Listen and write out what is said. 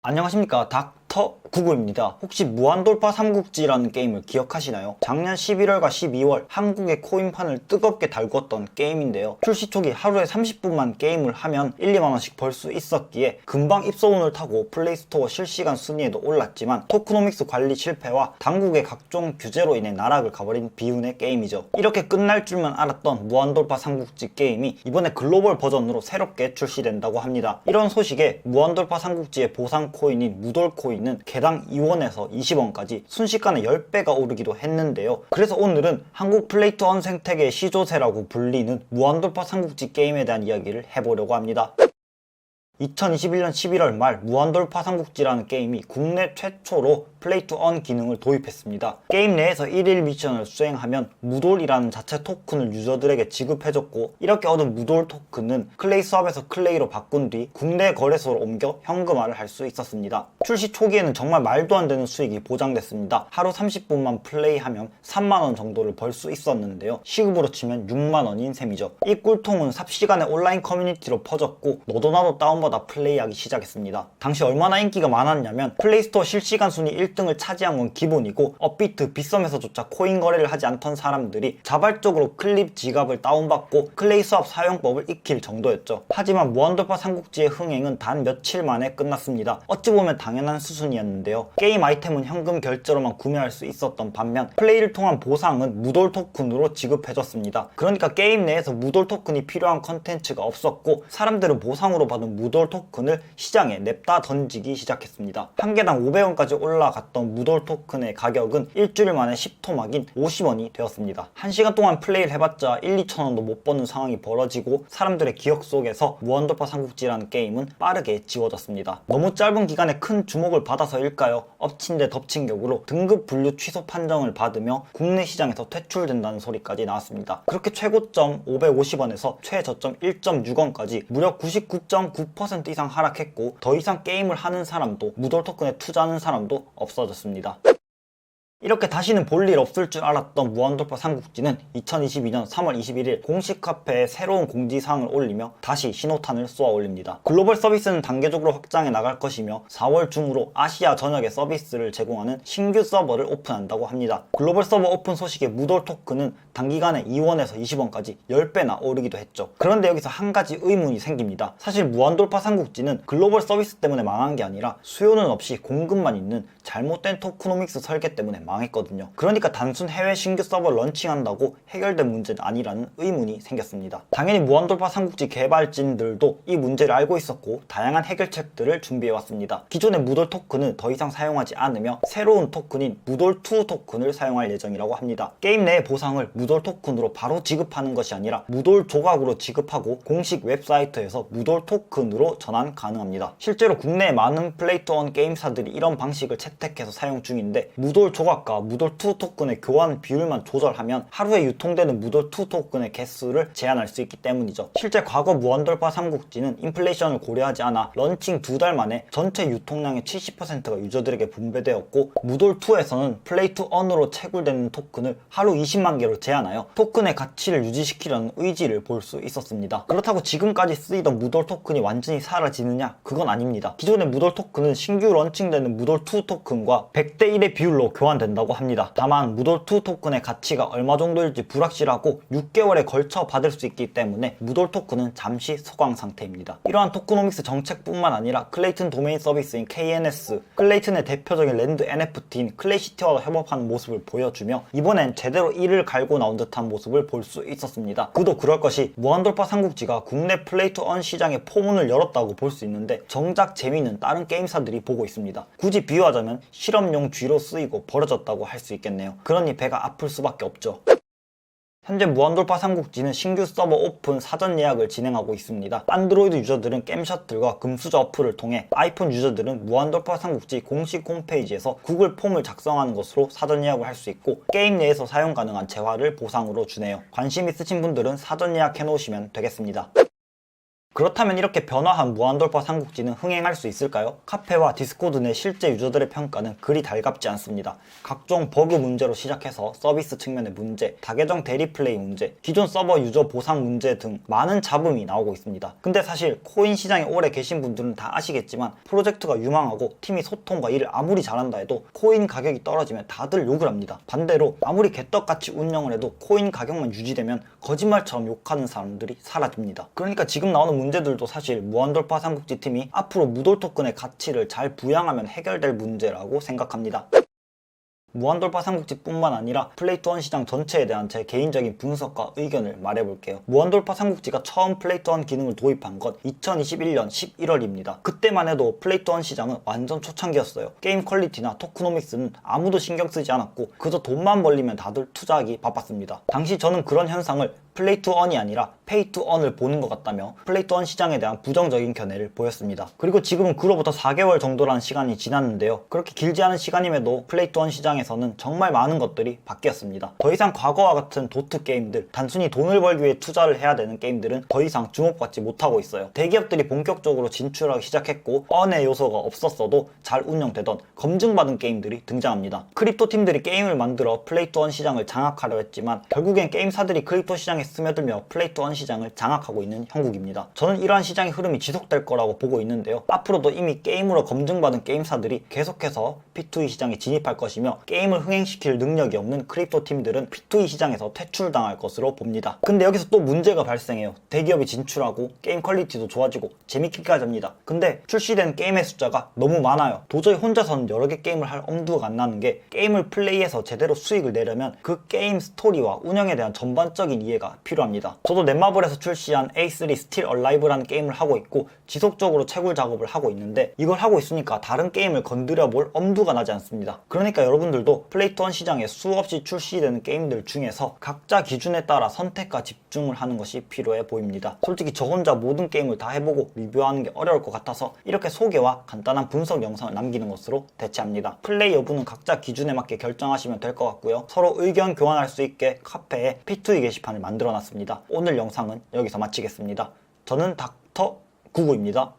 안녕하십니까, 닥터 구구입니다. 혹시 무한돌파 삼국지라는 게임을 기억하시나요? 작년 11월과 12월 한국의 코인판을 뜨겁게 달궜던 게임인데요. 출시 초기 하루에 30분만 게임을 하면 1, 2만원씩 벌 수 있었기에 금방 입소문을 타고 플레이스토어 실시간 순위에도 올랐지만 토크노믹스 관리 실패와 당국의 각종 규제로 인해 나락을 가버린 비운의 게임이죠. 이렇게 끝날 줄만 알았던 무한돌파 삼국지 게임이 이번에 글로벌 버전으로 새롭게 출시된다고 합니다. 이런 소식에 무한돌파 삼국지의 보상 코인인 무돌코인은 개당 2원에서 20원까지 순식간에 10배가 오르기도 했는데요. 그래서 오늘은 한국 플레이투원 생태계의 시조새라고 불리는 무한돌파 삼국지 게임에 대한 이야기를 해보려고 합니다. 2021년 11월 말 무한돌파 삼국지라는 게임이 국내 최초로 플레이투언 기능을 도입했습니다. 게임 내에서 1일 미션을 수행하면 무돌이라는 자체 토큰을 유저들에게 지급해줬고, 이렇게 얻은 무돌 토큰은 클레이 수합에서 클레이로 바꾼 뒤 국내 거래소로 옮겨 현금화를 할 수 있었습니다. 출시 초기에는 정말 말도 안 되는 수익이 보장됐습니다. 하루 30분만 플레이하면 3만원 정도를 벌 수 있었는데요. 시급으로 치면 6만원인 셈이죠. 이 꿀통은 삽시간에 온라인 커뮤니티로 퍼졌고 너도 나도 다운받아 플레이하기 시작했습니다. 당시 얼마나 인기가 많았냐면 플레이스토어 실시간 순위 1등을 차지한 건 기본이고, 업비트, 빗썸에서조차 코인 거래를 하지 않던 사람들이 자발적으로 클립 지갑을 다운받고 클레이 수합 사용법을 익힐 정도였죠. 하지만 무한돌파 삼국지의 흥행은 단 며칠 만에 끝났습니다. 어찌 보면 당연한 수순이었는데요. 게임 아이템은 현금 결제로만 구매할 수 있었던 반면 플레이를 통한 보상은 무돌 토큰으로 지급해줬습니다. 그러니까 게임 내에서 무돌 토큰이 필요한 컨텐츠가 없었고, 사람들은 보상으로 받은 무돌 토큰을 시장에 냅다 던지기 시작했습니다. 한 개당 500원까지 올라갔던 무돌 토큰의 가격은 일주일 만에 10토막인 50원이 되었습니다. 1시간 동안 플레이를 해봤자 1, 2천원도 못 버는 상황이 벌어지고, 사람들의 기억 속에서 무한돌파 삼국지라는 게임은 빠르게 지워졌습니다. 너무 짧은 기간에 큰 주목을 받아서일까요? 엎친 데 덮친 격으로 등급 분류 취소 판정을 받으며 국내 시장에서 퇴출된다는 소리까지 나왔습니다. 그렇게 최고점 550원에서 최저점 1.6원까지 무려 99.9% 이상 하락했고, 더 이상 게임을 하는 사람도 무돌 토큰에 투자하는 사람도 없어졌습니다. 이렇게 다시는 볼 일 없을 줄 알았던 무한돌파 삼국지는 2022년 3월 21일 공식 카페에 새로운 공지사항을 올리며 다시 신호탄을 쏘아 올립니다. 글로벌 서비스는 단계적으로 확장해 나갈 것이며 4월 중으로 아시아 전역에 서비스를 제공하는 신규 서버를 오픈한다고 합니다. 글로벌 서버 오픈 소식에 무돌 토큰은 단기간에 2원에서 20원까지 10배나 오르기도 했죠. 그런데 여기서 한 가지 의문이 생깁니다. 사실 무한돌파 삼국지는 글로벌 서비스 때문에 망한 게 아니라 수요는 없이 공급만 있는 잘못된 토크노믹스 설계 때문에 망했거든요. 그러니까 단순 해외 신규 서버를 런칭한다고 해결된 문제는 아니라는 의문이 생겼습니다. 당연히 무한돌파 삼국지 개발진들도 이 문제를 알고 있었고 다양한 해결책들을 준비해왔습니다. 기존의 무돌 토큰은 더 이상 사용하지 않으며 새로운 토큰인 무돌2 토큰을 사용할 예정이라고 합니다. 게임 내의 보상을 무돌 토큰으로 바로 지급하는 것이 아니라 무돌 조각으로 지급하고 공식 웹사이트에서 무돌 토큰으로 전환 가능합니다. 실제로 국내의 많은 플레이투원 게임사들이 이런 방식을 채택해서 사용 중인데, 무돌 조각과 무돌2 토큰의 교환 비율만 조절하면 하루에 유통되는 무돌2 토큰의 개수를 제한할 수 있기 때문이죠. 실제 과거 무한돌파 삼국지는 인플레이션을 고려하지 않아 런칭 2달 만에 전체 유통량의 70%가 유저들에게 분배되었고, 무돌2에서는 플레이투언으로 채굴되는 토큰을 하루 20만 개로 제한하여 토큰의 가치를 유지시키려는 의지를 볼 수 있었습니다. 그렇다고 지금까지 쓰이던 무돌 토큰이 완전히 사라지느냐? 그건 아닙니다. 기존의 무돌 토큰은 신규 런칭되는 무돌2 토큰과 100대 1의 비율로 교환된다고 합니다. 다만 무돌2 토큰의 가치가 얼마 정도일지 불확실하고 6개월에 걸쳐 받을 수 있기 때문에 무돌 토큰은 잠시 소강 상태입니다. 이러한 토크노믹스 정책뿐만 아니라 클레이튼 도메인 서비스인 KNS, 클레이튼의 대표적인 랜드 NFT인 클레이시티와 협업하는 모습을 보여주며 이번엔 제대로 이를 갈고 나온 듯한 모습을 볼 수 있었습니다. 그도 그럴 것이 무한돌파 삼국지가 국내 플레이투언 시장에 포문을 열었다고 볼 수 있는데, 정작 재미는 다른 게임사들이 보고 있습니다. 굳이 비유하자면 실험용 쥐로 쓰이고 버려졌다고 할 수 있겠네요. 그러니 배가 아플 수밖에 없죠. 현재 무한돌파 삼국지는 신규 서버 오픈 사전 예약을 진행하고 있습니다. 안드로이드 유저들은 게임셔틀과 금수저 어플을 통해, 아이폰 유저들은 무한돌파 삼국지 공식 홈페이지에서 구글 폼을 작성하는 것으로 사전 예약을 할 수 있고, 게임 내에서 사용 가능한 재화를 보상으로 주네요. 관심 있으신 분들은 사전 예약해 놓으시면 되겠습니다. 그렇다면 이렇게 변화한 무한돌파 삼국지는 흥행할 수 있을까요? 카페와 디스코드 내 실제 유저들의 평가는 그리 달갑지 않습니다. 각종 버그 문제로 시작해서 서비스 측면의 문제, 다계정 대리 플레이 문제, 기존 서버 유저 보상 문제 등 많은 잡음이 나오고 있습니다. 근데 사실 코인 시장에 오래 계신 분들은 다 아시겠지만 프로젝트가 유망하고 팀이 소통과 일을 아무리 잘한다 해도 코인 가격이 떨어지면 다들 욕을 합니다. 반대로 아무리 개떡같이 운영을 해도 코인 가격만 유지되면 거짓말처럼 욕하는 사람들이 사라집니다. 그러니까 지금 나오는 문제들도 사실 무한돌파 삼국지 팀이 앞으로 무돌 토큰의 가치를 잘 부양하면 해결될 문제라고 생각합니다. 무한돌파 삼국지뿐만 아니라 플레이2원 시장 전체에 대한 제 개인적인 분석과 의견을 말해볼게요. 무한돌파 삼국지가 처음 플레이2원 기능을 도입한 건 2021년 11월입니다. 그때만 해도 플레이2원 시장은 완전 초창기였어요. 게임 퀄리티나 토크노믹스는 아무도 신경 쓰지 않았고 그저 돈만 벌리면 다들 투자하기 바빴습니다. 당시 저는 그런 현상을 플레이 투 언이 아니라 페이 투 언을 보는 것 같다며 플레이 투 언 시장에 대한 부정적인 견해를 보였습니다. 그리고 지금은 그로부터 4개월 정도라는 시간이 지났는데요. 그렇게 길지 않은 시간임에도 플레이 투 언 시장에서는 정말 많은 것들이 바뀌었습니다. 더 이상 과거와 같은 도트 게임들, 단순히 돈을 벌기 위해 투자를 해야 되는 게임들은 더 이상 주목받지 못하고 있어요. 대기업들이 본격적으로 진출하기 시작했고 언의 요소가 없었어도 잘 운영되던 검증받은 게임들이 등장합니다. 크립토 팀들이 게임을 만들어 플레이 투 언 시장을 장악하려 했지만 결국엔 게임사들이 크립토 시장에 스며들며 플레이 투 원 시장을 장악하고 있는 형국입니다. 저는 이러한 시장의 흐름이 지속될 거라고 보고 있는데요. 앞으로도 이미 게임으로 검증받은 게임사들이 계속해서 P2E 시장에 진입할 것이며 게임을 흥행시킬 능력이 없는 크립토 팀들은 P2E 시장에서 퇴출당할 것으로 봅니다. 근데 여기서 또 문제가 발생해요. 대기업이 진출하고 게임 퀄리티도 좋아지고 재밌기까지 합니다. 근데 출시된 게임의 숫자가 너무 많아요. 도저히 혼자서는 여러 개 게임을 할 엄두가 안 나는 게 게임을 플레이해서 제대로 수익을 내려면 그 게임 스토리와 운영에 대한 전반적인 이해가 필요합니다. 저도 넷마블에서 출시한 A3 Still Alive라는 게임을 하고 있고 지속적으로 채굴 작업을 하고 있는데 이걸 하고 있으니까 다른 게임을 건드려 볼 엄두가 나지 않습니다. 그러니까 여러분들도 플레이 투 원 시장에 수없이 출시되는 게임들 중에서 각자 기준에 따라 선택과 집중을 하는 것이 필요해 보입니다. 솔직히 저 혼자 모든 게임을 다 해보고 리뷰하는 게 어려울 것 같아서 이렇게 소개와 간단한 분석 영상을 남기는 것으로 대체합니다. 플레이 여부는 각자 기준에 맞게 결정하시면 될 것 같고요. 서로 의견 교환할 수 있게 카페에 P2E 게시판을 만들어 놨습니다. 오늘 영상은 여기서 마치겠습니다. 저는 닥터 구구입니다.